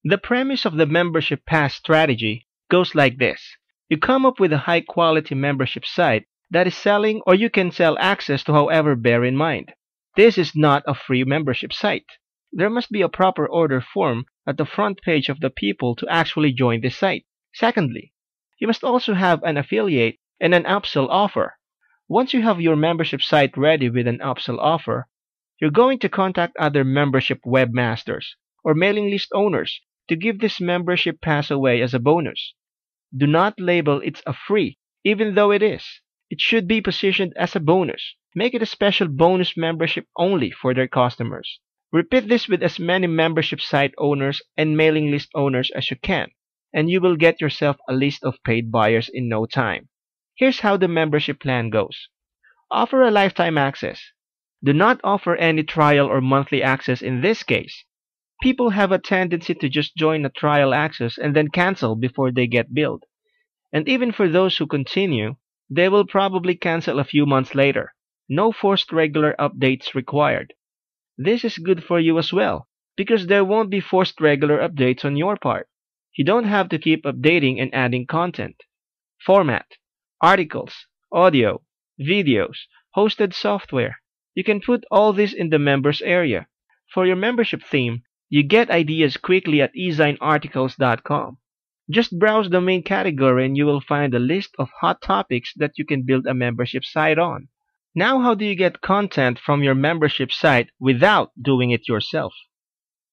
The premise of the membership pass strategy goes like this. You come up with a high quality membership site that is selling, or you can sell access to, however, bear in mind. This is not a free membership site. There must be a proper order form at the front page of the people to actually join this site. Secondly, you must also have an affiliate and an upsell offer. Once you have your membership site ready with an upsell offer, you're going to contact other membership webmasters or mailing list owners to give this membership pass away as a bonus. Do not label it a free, even though it is. It should be positioned as a bonus. Make it a special bonus membership only for their customers. Repeat this with as many membership site owners and mailing list owners as you can, and you will get yourself a list of paid buyers in no time. Here's how the membership plan goes. Offer a lifetime access. Do not offer any trial or monthly access in this case. People have a tendency to just join a trial access and then cancel before they get billed. And even for those who continue, they will probably cancel a few months later. No forced regular updates required. This is good for you as well, because there won't be forced regular updates on your part. You don't have to keep updating and adding content. Format, articles, audio, videos, hosted software. You can put all this in the members area. For your membership theme, you get ideas quickly at ezinearticles.com. Just browse the main category and you will find a list of hot topics that you can build a membership site on. Now, how do you get content from your membership site without doing it yourself?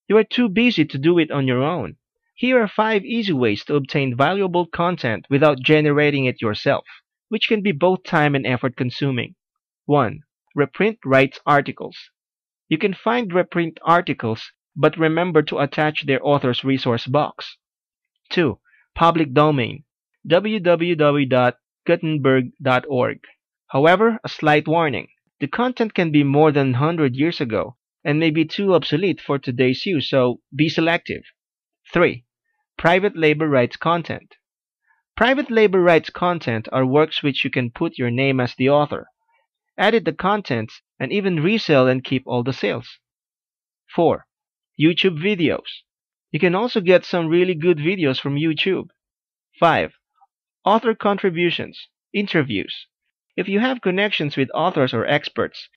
You are too busy to do it on your own. Here are 5 easy ways to obtain valuable content without generating it yourself, which can be both time and effort consuming. 1. Reprint rights articles. You can find reprint articles, but remember to attach their author's resource box. 2. Public domain. www.gutenberg.org. However, a slight warning. The content can be more than 100 years ago and may be too obsolete for today's use, so be selective. 3. Private labor rights content. Private labor rights content are works which you can put your name as the author, edit the contents, and even resell and keep all the sales. 4. YouTube videos. You can also get some really good videos from YouTube. 5. Author contributions, interviews. If you have connections with authors or experts,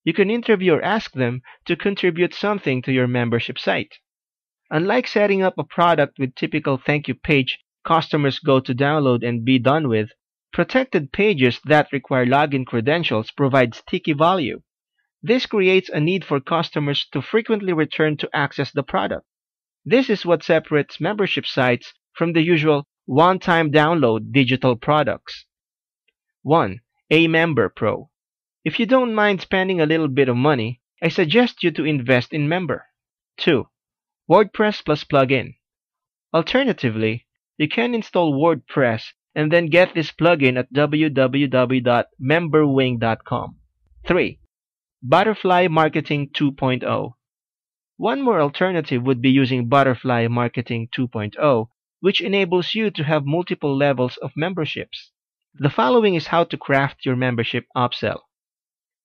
you can interview or ask them to contribute something to your membership site. Unlike setting up a product with typical thank you page customers go to download and be done with, protected pages that require login credentials provide sticky value. This creates a need for customers to frequently return to access the product. This is what separates membership sites from the usual one-time download digital products. 1. Amember Pro. If you don't mind spending a little bit of money, I suggest you to invest in Member. 2. WordPress plus plugin. Alternatively, you can install WordPress and then get this plugin at www.memberwing.com. 3. Butterfly Marketing 2.0. One more alternative would be using Butterfly Marketing 2.0, which enables you to have multiple levels of memberships. The following is how to craft your membership upsell.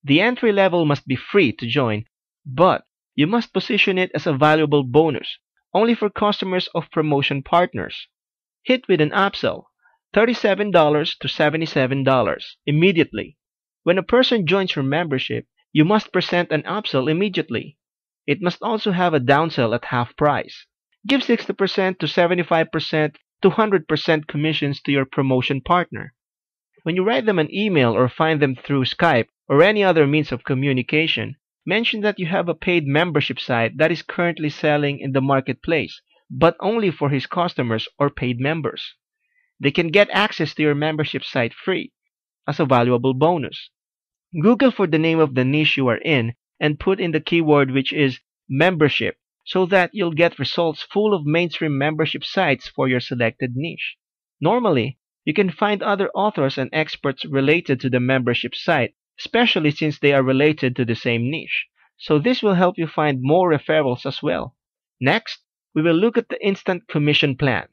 The entry level must be free to join, but you must position it as a valuable bonus, only for customers of promotion partners. Hit with an upsell, $37 to $77, immediately. When a person joins your membership, you must present an upsell immediately. It must also have a downsell at half price. Give 60% to 75% to 100% commissions to your promotion partner. When you write them an email or find them through Skype or any other means of communication, mention that you have a paid membership site that is currently selling in the marketplace, but only for his customers or paid members. They can get access to your membership site free, as a valuable bonus. Google for the name of the niche you are in and put in the keyword which is membership, so that you'll get results full of mainstream membership sites for your selected niche. Normally, you can find other authors and experts related to the membership site, especially since they are related to the same niche. So this will help you find more referrals as well. Next, we will look at the instant commission plan.